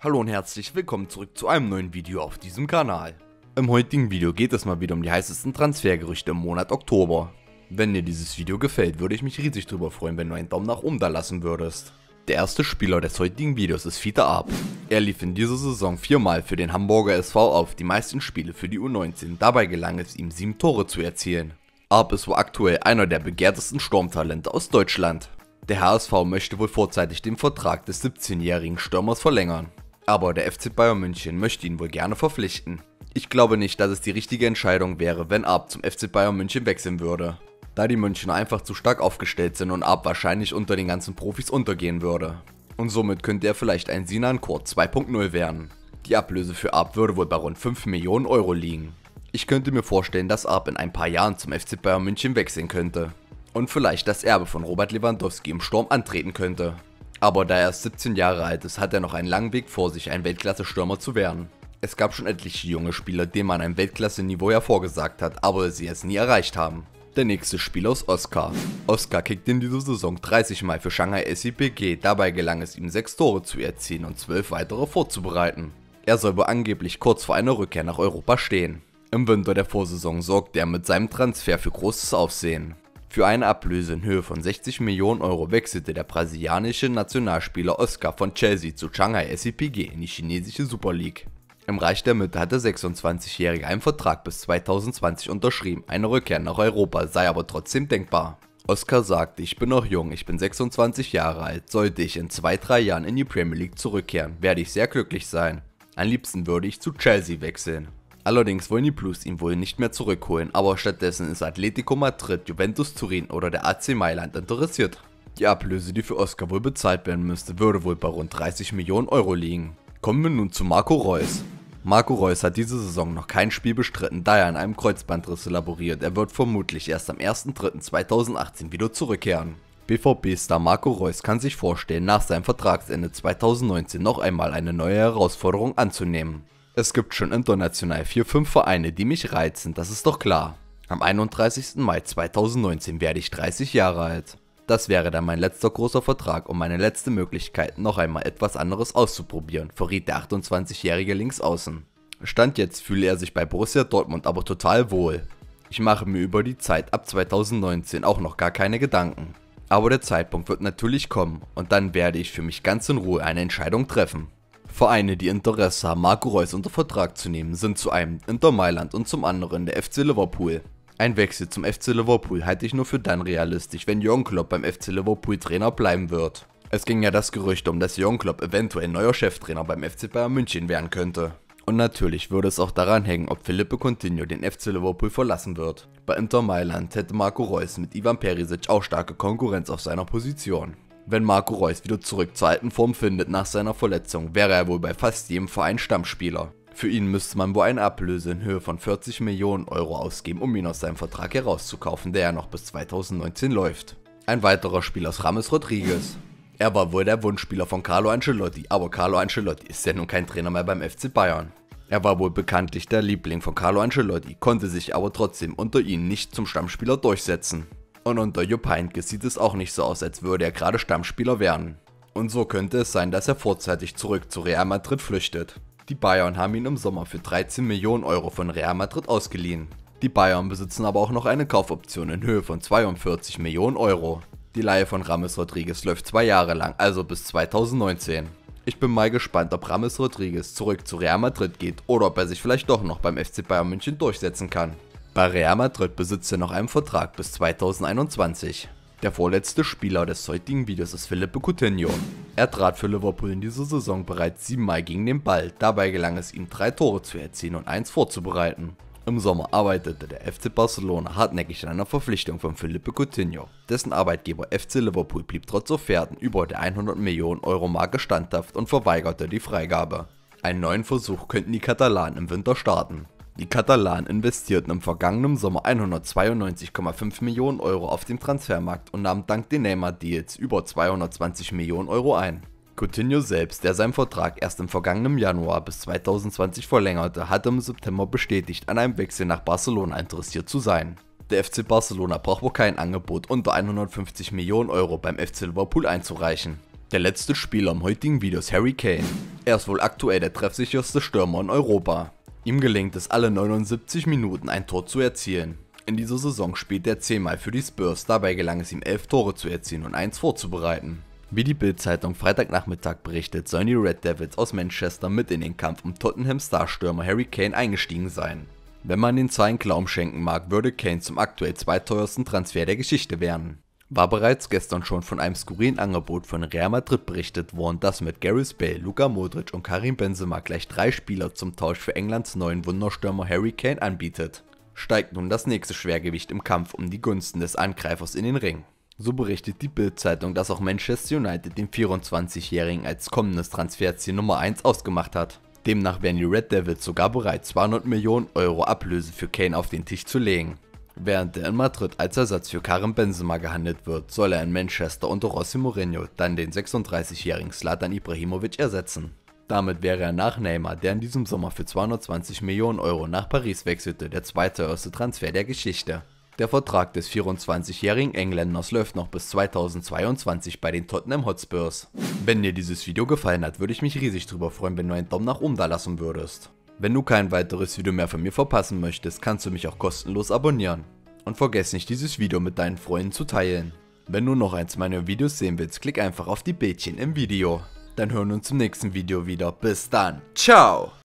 Hallo und herzlich willkommen zurück zu einem neuen Video auf diesem Kanal. Im heutigen Video geht es mal wieder um die heißesten Transfergerüchte im Monat Oktober. Wenn dir dieses Video gefällt, würde ich mich riesig drüber freuen, wenn du einen Daumen nach oben da lassen würdest. Der erste Spieler des heutigen Videos ist Ab. Er lief in dieser Saison 4-mal für den Hamburger SV auf, die meisten Spiele für die U19, dabei gelang es ihm 7 Tore zu erzielen. Ab ist wohl aktuell einer der begehrtesten Sturmtalente aus Deutschland. Der HSV möchte wohl vorzeitig den Vertrag des 17-jährigen Stürmers verlängern. Aber der FC Bayern München möchte ihn wohl gerne verpflichten. Ich glaube nicht, dass es die richtige Entscheidung wäre, wenn Ab zum FC Bayern München wechseln würde, da die Münchner einfach zu stark aufgestellt sind und Ab wahrscheinlich unter den ganzen Profis untergehen würde. Und somit könnte er vielleicht ein Sinan Kurt 2.0 werden. Die Ablöse für Ab würde wohl bei rund 5 Millionen Euro liegen. Ich könnte mir vorstellen, dass Ab in ein paar Jahren zum FC Bayern München wechseln könnte. Und vielleicht das Erbe von Robert Lewandowski im Sturm antreten könnte. Aber da er erst 17 Jahre alt ist, hat er noch einen langen Weg vor sich, ein Weltklasse-Stürmer zu werden. Es gab schon etliche junge Spieler, denen man ein Weltklasse-Niveau hervorgesagt hat, aber sie es nie erreicht haben. Der nächste Spieler ist Oscar. Oscar kickte in dieser Saison 30 Mal für Shanghai SIPG, dabei gelang es ihm 6 Tore zu erzielen und 12 weitere vorzubereiten. Er soll wohl angeblich kurz vor einer Rückkehr nach Europa stehen. Im Winter der Vorsaison sorgte er mit seinem Transfer für großes Aufsehen. Für eine Ablöse in Höhe von 60 Millionen Euro wechselte der brasilianische Nationalspieler Oscar von Chelsea zu Shanghai SIPG in die chinesische Super League. Im Reich der Mitte hat der 26-Jährige einen Vertrag bis 2020 unterschrieben, eine Rückkehr nach Europa sei aber trotzdem denkbar. Oscar sagte: Ich bin noch jung, ich bin 26 Jahre alt, sollte ich in 2-3 Jahren in die Premier League zurückkehren, werde ich sehr glücklich sein. Am liebsten würde ich zu Chelsea wechseln. Allerdings wollen die Blues ihn wohl nicht mehr zurückholen, aber stattdessen ist Atletico Madrid, Juventus Turin oder der AC Mailand interessiert. Die Ablöse, die für Oscar wohl bezahlt werden müsste, würde wohl bei rund 30 Millionen Euro liegen. Kommen wir nun zu Marco Reus. Marco Reus hat diese Saison noch kein Spiel bestritten, da er an einem Kreuzbandriss laboriert. Er wird vermutlich erst am 1.3.2018 wieder zurückkehren. BVB-Star Marco Reus kann sich vorstellen, nach seinem Vertragsende 2019 noch einmal eine neue Herausforderung anzunehmen. Es gibt schon international 4-5 Vereine, die mich reizen, das ist doch klar. Am 31. Mai 2019 werde ich 30 Jahre alt. Das wäre dann mein letzter großer Vertrag und meine letzte Möglichkeit, noch einmal etwas anderes auszuprobieren, verriet der 28-jährige Linksaußen. Stand jetzt fühle er sich bei Borussia Dortmund aber total wohl. Ich mache mir über die Zeit ab 2019 auch noch gar keine Gedanken. Aber der Zeitpunkt wird natürlich kommen und dann werde ich für mich ganz in Ruhe eine Entscheidung treffen. Vereine, die Interesse haben, Marco Reus unter Vertrag zu nehmen, sind zu einem Inter Mailand und zum anderen der FC Liverpool. Ein Wechsel zum FC Liverpool halte ich nur für dann realistisch, wenn Jürgen Klopp beim FC Liverpool Trainer bleiben wird. Es ging ja das Gerücht um, dass Jürgen Klopp eventuell neuer Cheftrainer beim FC Bayern München werden könnte. Und natürlich würde es auch daran hängen, ob Philippe Coutinho den FC Liverpool verlassen wird. Bei Inter Mailand hätte Marco Reus mit Ivan Perisic auch starke Konkurrenz auf seiner Position. Wenn Marco Reus wieder zurück zur alten Form findet nach seiner Verletzung, wäre er wohl bei fast jedem Verein Stammspieler. Für ihn müsste man wohl eine Ablöse in Höhe von 40 Millionen Euro ausgeben, um ihn aus seinem Vertrag herauszukaufen, der ja noch bis 2019 läuft. Ein weiterer Spieler ist James Rodriguez. Er war wohl der Wunschspieler von Carlo Ancelotti, aber Carlo Ancelotti ist ja nun kein Trainer mehr beim FC Bayern. Er war wohl bekanntlich der Liebling von Carlo Ancelotti, konnte sich aber trotzdem unter ihnen nicht zum Stammspieler durchsetzen. Und unter Jupp Heynckes sieht es auch nicht so aus, als würde er gerade Stammspieler werden. Und so könnte es sein, dass er vorzeitig zurück zu Real Madrid flüchtet. Die Bayern haben ihn im Sommer für 13 Millionen Euro von Real Madrid ausgeliehen. Die Bayern besitzen aber auch noch eine Kaufoption in Höhe von 42 Millionen Euro. Die Leihe von James Rodriguez läuft 2 Jahre lang, also bis 2019. Ich bin mal gespannt, ob James Rodriguez zurück zu Real Madrid geht oder ob er sich vielleicht doch noch beim FC Bayern München durchsetzen kann. Bei Real Madrid besitzt er noch einen Vertrag bis 2021. Der vorletzte Spieler des heutigen Videos ist Philippe Coutinho. Er trat für Liverpool in dieser Saison bereits 7 Mal gegen den Ball, dabei gelang es ihm 3 Tore zu erzielen und 1 vorzubereiten. Im Sommer arbeitete der FC Barcelona hartnäckig an einer Verpflichtung von Philippe Coutinho. Dessen Arbeitgeber FC Liverpool blieb trotz Offerten über der 100 Millionen Euro Marke standhaft und verweigerte die Freigabe. Einen neuen Versuch könnten die Katalanen im Winter starten. Die Katalanen investierten im vergangenen Sommer 192,5 Millionen Euro auf dem Transfermarkt und nahmen dank den Neymar-Deals über 220 Millionen Euro ein. Coutinho selbst, der seinen Vertrag erst im vergangenen Januar bis 2020 verlängerte, hatte im September bestätigt, an einem Wechsel nach Barcelona interessiert zu sein. Der FC Barcelona braucht wohl kein Angebot unter 150 Millionen Euro beim FC Liverpool einzureichen. Der letzte Spieler im heutigen Video ist Harry Kane. Er ist wohl aktuell der treffsicherste Stürmer in Europa. Ihm gelingt es alle 79 Minuten ein Tor zu erzielen. In dieser Saison spielt er 10-mal für die Spurs, dabei gelang es ihm 11 Tore zu erzielen und 1 vorzubereiten. Wie die Bild-Zeitung Freitagnachmittag berichtet, sollen die Red Devils aus Manchester mit in den Kampf um Tottenhams Starstürmer Harry Kane eingestiegen sein. Wenn man den Zahlen Glauben schenken mag, würde Kane zum aktuell zweiteuersten Transfer der Geschichte werden. War bereits gestern schon von einem skurrilen Angebot von Real Madrid berichtet worden, das mit Gareth Bale, Luka Modric und Karim Benzema gleich 3 Spieler zum Tausch für Englands neuen Wunderstürmer Harry Kane anbietet. Steigt nun das nächste Schwergewicht im Kampf um die Gunsten des Angreifers in den Ring. So berichtet die Bild-Zeitung, dass auch Manchester United den 24-Jährigen als kommendes Transferziel Nummer 1 ausgemacht hat. Demnach wären die Red Devils sogar bereit, 200 Millionen Euro Ablöse für Kane auf den Tisch zu legen. Während er in Madrid als Ersatz für Karim Benzema gehandelt wird, soll er in Manchester unter José Mourinho dann den 36-jährigen Zlatan Ibrahimovic ersetzen. Damit wäre er nach Neymar, der in diesem Sommer für 220 Millionen Euro nach Paris wechselte, der zweiteuerste Transfer der Geschichte. Der Vertrag des 24-jährigen Engländers läuft noch bis 2022 bei den Tottenham Hotspurs. Wenn dir dieses Video gefallen hat, würde ich mich riesig drüber freuen, wenn du einen Daumen nach oben da lassen würdest. Wenn du kein weiteres Video mehr von mir verpassen möchtest, kannst du mich auch kostenlos abonnieren. Und vergiss nicht, dieses Video mit deinen Freunden zu teilen. Wenn du noch eins meiner Videos sehen willst, klick einfach auf die Bildchen im Video. Dann hören wir uns im nächsten Video wieder. Bis dann. Ciao!